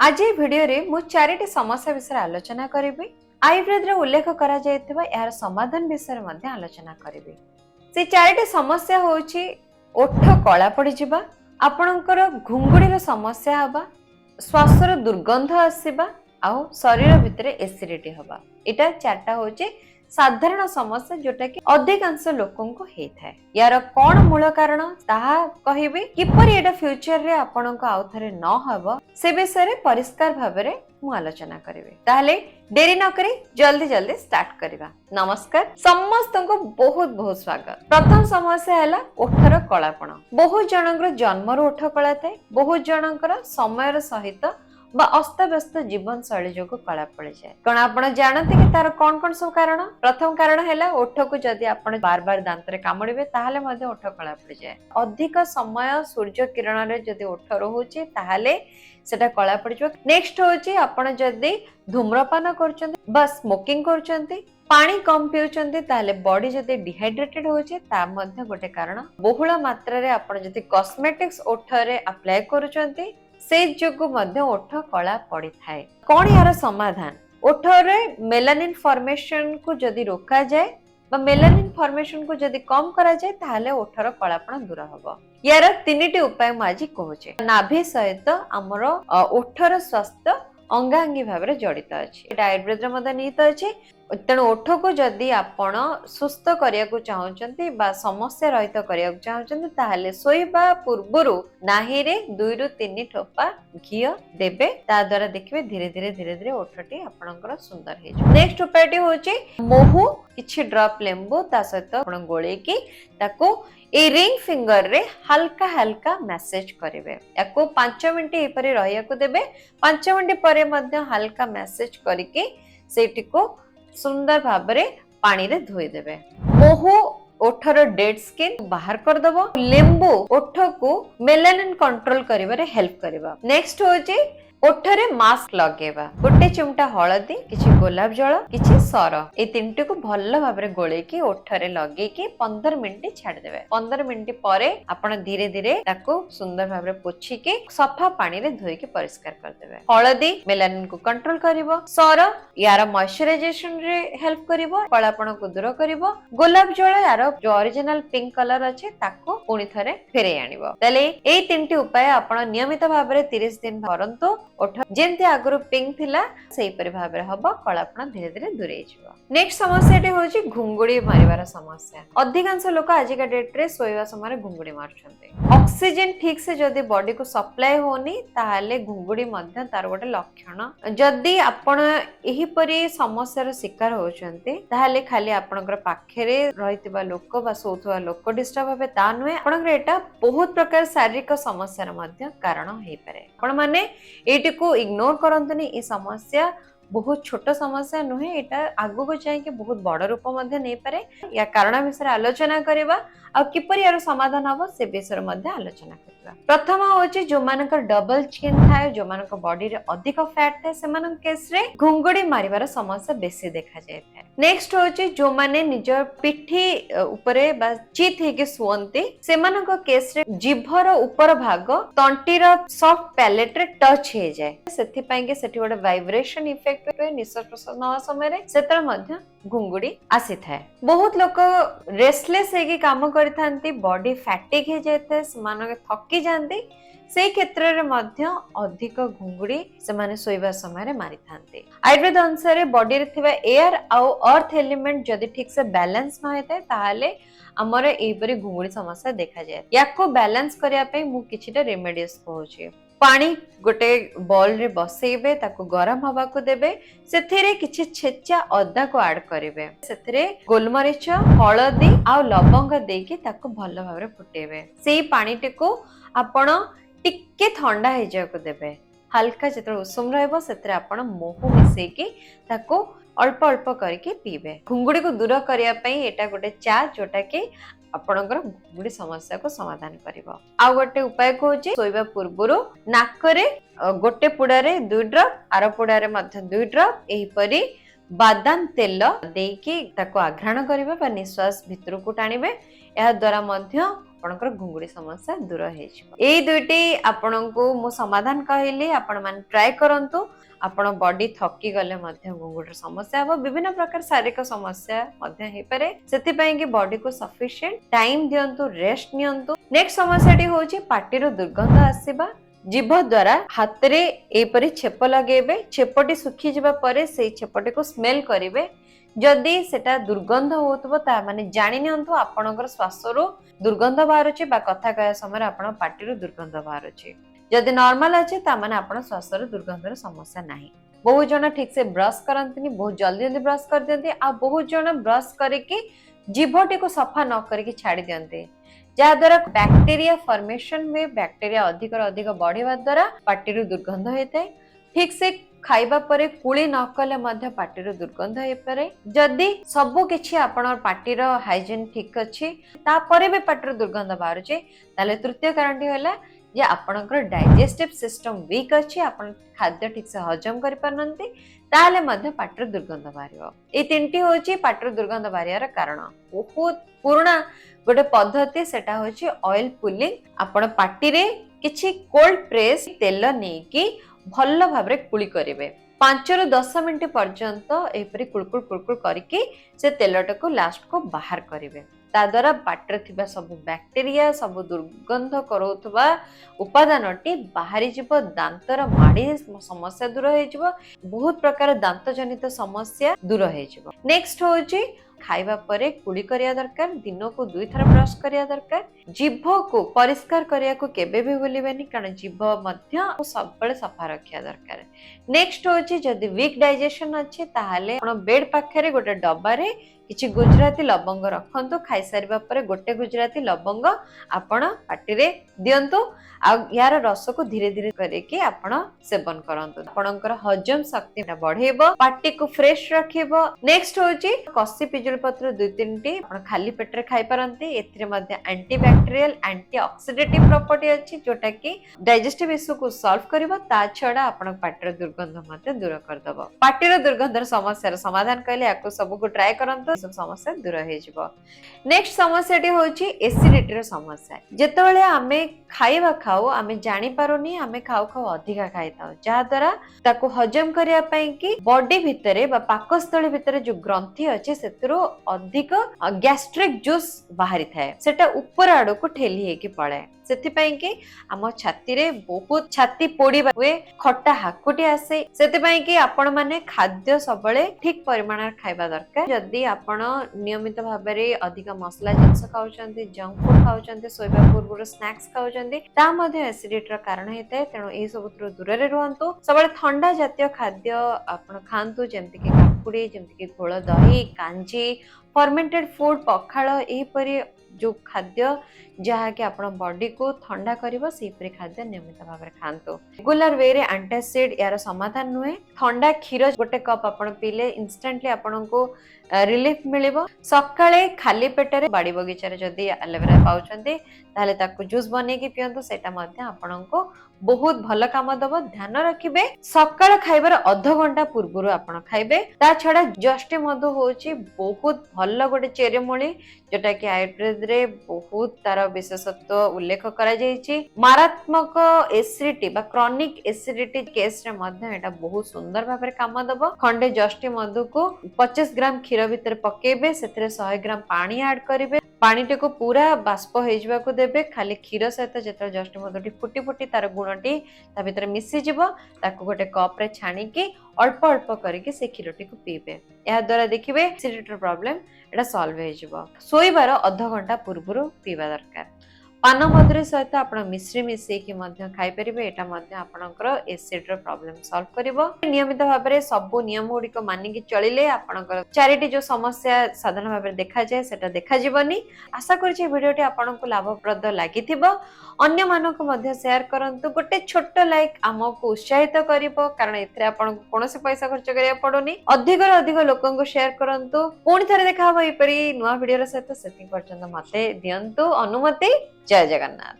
आज ये वीडियो रे मु चारिटी समस्या विषय आलोचना करिबी। आयुर्वेद रे उल्लेख करा जायतिबा यार समाधान विषय मध्ये आलोचना करिबी। से चारिटी समस्या होछि ओठ कला पड़ी जिबा, आपणकर घुंगुडीर समस्या हबा, श्वासर दुर्गंध आसीबा आउ शरीर भितरे एसिडिटी हबा। एटा चारटा होछि साधारण समस्या जोटा कि अधिकांश लोकों को हेइ थाए। यार कोन मूल कारण ताहा कहिबे, किपरि एटा फ्यूचर रे आपणको आउथरे न हबो से विषय रे परिष्कार भाबरे मु आलोचना करिवे। ताहले देरी न करी जल्दी जल्दी स्टार्ट करिबा। नमस्कार समस्त को बहुत बहुत स्वागत। प्रथम समस्या हैला ओठर कलापण। बहुत जनकर जन्मर ओठ कला थाए, बहुत जनकर समयर सहित बा अस्तव्यस्त जीवन शैली जो कला पड़ जाए। कौन आप जानते कि तार कौन कौन सब कारण? प्रथम कारण है ओठ को जदि आप बार बार दांत रे कामुड़े ताहले मध्य ओठ कला पड़ जाए। अधिक समय सूर्य किरण रे जदि ओठ रोचे ताहले सेटा कला पड़ जाए। नेक्स्ट होची आपण जदि धूम्रपान करचंती बा स्मोकिंग करचंती, पानी कम पिउचंती ताहले बॉडी जदि डिहाइड्रेटेड होचे ता मध्य गोटे कारण। बहुल मात्रा रे आपण जदि कॉस्मेटिक्स ओठ रे अप्लाई करूचंती से जोगु मध्य ओठ कला पड़ी थाए। कौन यार समाधान? ओठ रे मेलानिन फॉर्मेशन को जदि रोका जाए बा मेलानिन फॉर्मेशन को जदि कम करा जाए ताहले ओठर कलापण दूर हबो। यार तीनिटी उपाय म आज कहूचे। नाभि सहित हमर ओठर स्वास्थ्य अंगांगी भाव जड़ित अछि। एटा आयुर्वेद रे मध्य निहित अछि। तेणु ओठ को जदि आपण सुस्थ करिया को चाहउचंती बा समस्या रहित करिया को चाहउचंती ताहले सोइबा पूर्वरु नाही रे 2 रु 3 ठोपा घियो देबे। ता द्वारा देखिबे धीरे धीरे ओठटी आपणकर सुंदर हे जो। नेक्स्ट उपायटी होची मोहु किछि ड्रॉप लेंबू ता सहित आपण गोळे की ताको ए रिंग फिंगर रे हल्का हल्का मैसेज करिवे। याको 5 मिनिट एपरि रहिया को देबे। 5 मिनिट परे मध्य हल्का मैसेज करिके सेठी को सुंदर भाबरे पानी रे धोई देबे। मोहु ओठर डेड स्किन बाहर कर दबो। लेंबू ओठ को मेलानिन कंट्रोल करिवारे हेल्प करिवा। नेक्स्ट होची ओठरे मास्क लगेबा। गोटे चिमटा हळदी, किछि गोलाप जल, किछि सर, ए तीनटी को भल्ल भाबरे गोळे की ओठरे लगे की 15 मिनिट छाड़ देबे। 15 मिनिट परे आपण धीरे धीरे ताको सुंदर भाबरे पोछि के सफा पानी रे धोई के परिष्कार कर देबे। हळदी मेलानिन को कंट्रोल करिवो। सर यार मॉइस्चराइजेशन रे हेल्प करिवो, कलापण को दूर करिवो। गोलाप जल यार जो ओरिजिनल पिंक कलर अछि ताको पुनी थरे फेरे आनिवो। तले ए तीनटी उपाय आपण नियमित भाबरे 30 दिन करंतु। ओठ जेंति आगरु पिंक थिला सेही परि भाबरे हबो, कलापण धीरे धीरे दूरे जिवो। नेक्स्ट समस्याटी होची घुंगुडी मारिवार समस्या। अधिकांश लोक आजिका डेट रे सोइवा समय घुंगुडी मारछन्ते। ऑक्सीजन ठीक से जदि बॉडी को सप्लाई होनी ताहाले घुंगुडी मध्य तार गोटे लक्षण। जदि आपण एही परि समस्यार शिकार होछन्ते ताहाले खाली आपणकर पाखेरे रहितबा लोक बा सोथवा लोक डिस्टर्ब होबे ता नुहे, आपणकर एटा बहुत प्रकार शारीरिक समस्यार मध्य कारण हेइ पारे। आपण माने एटी को इग्नोर करंतनी। ए समस्या बहुत छोट समस्या नुहे, एटा आगु को जाय के बहुत बड़ रूप मध्ये नै पारे। या कारण विषय आलोचना करिबा आ किपरि यार समाधान हबो से विषय मध्ये आलोचना करिबा। प्रथम होची जो मानकर डबल चिन थाए, जो मानकर बॉडी रे अधिक फैट थाए, से मानन केस रे घुंगुडी मारिवार समस्या बेसी देखा जाय थाए। नेक्स्ट होची जो माने निज पिठी ऊपरे बा चित हे के सुवंती, से मानन केस रे जिभर ऊपर भाग तंटीर सॉफ्ट पैलेट रे टच हे जाय। सेथि पय के सेठी गोटे वाइब्रेशन इफेक्ट होय निश्वास प्रश्वास नवा समय रे सेतर मध्य घुंगुडी आसी थाए। बहुत लोक रेस्टलेस हे के काम करथांती, बॉडी फैटिक हे जायते, समान थकी जानती। से क्षेत्र रे मध्य अधिक घुंगुडी से माने सोइबा समय रे मारि थांती। आयुर्वेद अनुसार बॉडी रे थिबा एयर आउ अर्थ एलिमेंट जदि ठीक से बैलेंस न होते ताहाले हमर एपरि घुंगुडी समस्या देखा जाय। याको बैलेंस करिया पे मु किछिटा रेमेडीज कहूची। पानी गोटे बॉल रे बसेइबे, ताको गरम हवा को देबे, सेथिरे किछि छेचा अदा को ऐड करिवे, सेथिरे गोलमरिच, हळदी आ लवंग देकी ताको भल्ल भाबरे फुटेबे। सेही पानीटी को आपण टिके ठंडा हे जाय को देबे। हल्का जेतरे उषुम रहबो सेतरे आपण मोहु मिसे की ताको अल्प अल्प करके पीबे। घुंगुडी को दूर करिया पई एटा गोटे चा जोटा के आपणकर घुंगुडी समस्या को समाधान करिवो। आ गोटे उपाय कहूची सोइबा पूर्वरु नाकरे गोटे पुडारे 2 ड्रॉप, आरो पुडारे मध्य 2 ड्रॉप एही परी बादाम तेल देकी ताको आघ्राण करिवे बा निश्वास भितर को टाणिबे। एहा द्वारा मध्य आपणकर घुंगुड़ी समस्या दूर हो दुईटी आपको मु समाधान कहली आपण माने ट्राई करंतु आपण बॉडी थकी गले घुंगुड़ समस्या हम विभिन्न प्रकार शारीरिक समस्या पारे से बॉडी को सफिशिएंट टाइम दियंतु रेस्ट नियंतु। नेक्स्ट समस्या होची पार्टी रो दुर्गंध आसीबा जीभ द्वारा हाथ रे एपरी छेप लगेबे छेपटी सुखी जिबा परे से छेपटी को स्मेल करिवे जदि सेटा दुर्गंध होतबो ता माने जानि नियंतु आपणकर श्वासरो दुर्गंध बाहरुची बा कथा कहया समय आपण पार्टी दुर्गंध बाहरुची जदि नॉर्मल अछि ता माने आपण श्वासरो दुर्गंधर समस्या नाही। बहुत जन ठीक से ब्रश करंतनी बहुत जल्दी जल्दी ब्रश कर दियंती आ बहुत जन ब्रश करके जीभटी को सफा न करके छाड़ी दियंती जहा द्वारा बैक्टीरिया फॉर्मेशन में बैक्टीरिया अधिक अधिक बढ़िया द्वारा पार्टी दुर्गंध होता है। ठीक से खाइबा परे कुली न कले मध्य पार्टी दुर्गंध हो पारे जदि सबु किछि आपण पार्टी हाइजीन ठीक अछि तापरे भी पार्टी दुर्गंध बाहर ताले तृतीय कारण होला जे आपणकर डाइजेस्टिव सिस्टम वीक अछि आपण खाद्य ठीक से हजम करि पारनंती ताले मध्य पार्टी दुर्गंध बाहरियो। ए तीनटी होची पार्टी दुर्गंध बाहरियार कारण। बहुत पुराना गोटे पद्धति सेटा होची ऑयल पुलिंग आपण पार्टी रे किछि कोल्ड प्रेस तेल नेकी भल्ल भाबरे कुली करिवे 5 ରୁ 10 मिनिट पर्यंत एपरी कुलकुल कुलकुल करके से तेलटको लास्ट को बाहर करिवे ता द्वारा पाटर थिबा सब बैक्टीरिया सब दुर्गंध करोथबा उपादानटी बाहरी जीव दांतर माड़ी समस्या दूर हो जिवो बहुत प्रकार दांत जनित समस्या दूर हो जिवो। नेक्स्ट होची खाइबा परे कुली करिया दरकार दिन को 2 थर ब्रश करिया दरकार जीभ को परिष्कार करिया को केबे भी भूलिबेनी कारण जीभ मध्य सब बळे सफा रखिया दरकार। नेक्स्ट होची जदी वीक डाइजेशन अछि ताहाले आपण बेड पाखरे गोटे डब्बा रे किछि गुजराती लवंग रखंतु खाइ सारिबा परे गोटे गुजराती लवंग आपण पाटी रे दियंतु आ यार रस को धीरे धीरे करके आपण सेवन करंतु आपणकर हजम शक्ति बढ़ेबो पाटी को फ्रेश रखिबो। नेक्स्ट होची कसी पिजुल पत्र 2-3 टी आपण खाली पेट रे खाइ परंती एथिरे मध्ये एंटीबैक्टीरियल एंटीऑक्सीडेटिव प्रॉपर्टी अछि जोटा कि डाइजेस्टिव इश्यू को सॉल्व करबो ता छडा आपण पाटी रे दुर्गंध मध्ये दूर कर दबो। पाटी रे दुर्गंधर समस्या रे समाधान कले याको सब को ट्राई करंतु सब समस्या दूर हो जिवो। नेक्स्ट समस्या टी होची एसिडिटी रो समस्या जेतेबेले आमे खाइबा खाऊ आमे जानि पारोनी आमे खाऊ खाऊ अधिका खाइताऊ जहा द्वारा ताको हजम करिया पई कि बॉडी भितरे बा पाकस्थली भितरे जो ग्रंथि अछि सेतरो अधिक गैस्ट्रिक जूस बाहरी थाए सेटा ऊपर आडो को ठेली हे कि पळे सेति पई कि आम छाती रे बहुत छाती पोड़ीबा हुए खट्टा हाकुटी आसे सेति पई कि आपण माने खाद्य सबले ठीक परिमाण खाइबा दरकार। जदि आपण नियमित भाबरे अधिक मसला जिंस खाउचंती जंक फूड खाउचंती सोइबा पूर्व स्नैक्स खाउचंती ता मध्ये एसिडिटी रो कारण हेते तेनो ए सब दूर रे रहंतु सबले ठंडा जातीय खाद्य आपण खांतु जेमति कि काकुडी जेमति कि घोळ दही कांजी फर्मेंटेड फूड पखाळ ए परी जो खाद्य जहा कि आपण बॉडी को ठंडा करिवो सेपरी खाद्य नियमित भाव में खांतो। रेगुलर वे रे एंटासिड यार समाधान नुहे ठंडा क्षीर गोटे कप आपण पीले इंस्टेंटली आपण को रिलीफ मिलिबो। सकाळे खाली पेट रे बाड़ी बगीचा रे जदी एलोवेरा पाउचंती ताले ताको जूस बने की पियंतो सेटा मध्ये आपण को बहुत भल काम दबो। ध्यान रखिबे सकाळ खाइबार आधा घंटा पूर्व आपण खाइबे ता छडा जस्ट मधु होची बहुत भल गोटे चेरी मोली जोटा कि आयुर्वेद रे बहुत तार विशेषत्व उल्लेख करा जायछि। मारात्मक एसिडिटी बा क्रॉनिक एसिडिटी केस रे मध्ये एटा बहुत सुंदर भाबरे काम दबो। खंडे जस्ट मधु को 25 ग्राम क्षीर भीतर पकेबे सेतरे 100 ग्राम पानी ऐड करिवे पानी टे को पूरा बाष्प हो जावा को देबे खाली क्षीर सहित जेतरे जस्ट मधुटी फुटी फुटी तार गुणटी ता भीतर मिसी जिवो ताको गोटे कप रे छाणी के अल्प अल्प करके से क्षीरटी को पीबे या द्वारा देखिबे एसिडिटी प्रॉब्लम एटा सॉल्व हो जिवो। सोइबार आधा घंटा पूर्व पीवा दरकार। पान मधुरी सहित आपण मिश्री मिसे कि मध्य खाइ परिबे एटा मध्य आपणकर एसिड रो प्रॉब्लम सॉल्व करिवो। नियमित भाबरे सब नियम गुडी को मानि कि चलिले आपणकर चारिटी जो समस्या साधारण भाबरे देखा जाय सेटा देखा जीवनी। आशा करछि वीडियोटी आपणको लाभप्रद लागिथिबो। अन्य मानको मध्य शेयर करंतु गोटे छोट लाइक हमको उत्साहित करिवो कारण एथरे आपणको कोनोसे पैसा खर्च करिया पडोनी। अधिक रो अधिक लोकंको शेयर करंतु पुणी थरे देखा हो एपरी नुवा वीडियो रो सहित सेति पर्यंत मते दियंतु अनुमति। जय जगन्नाथ।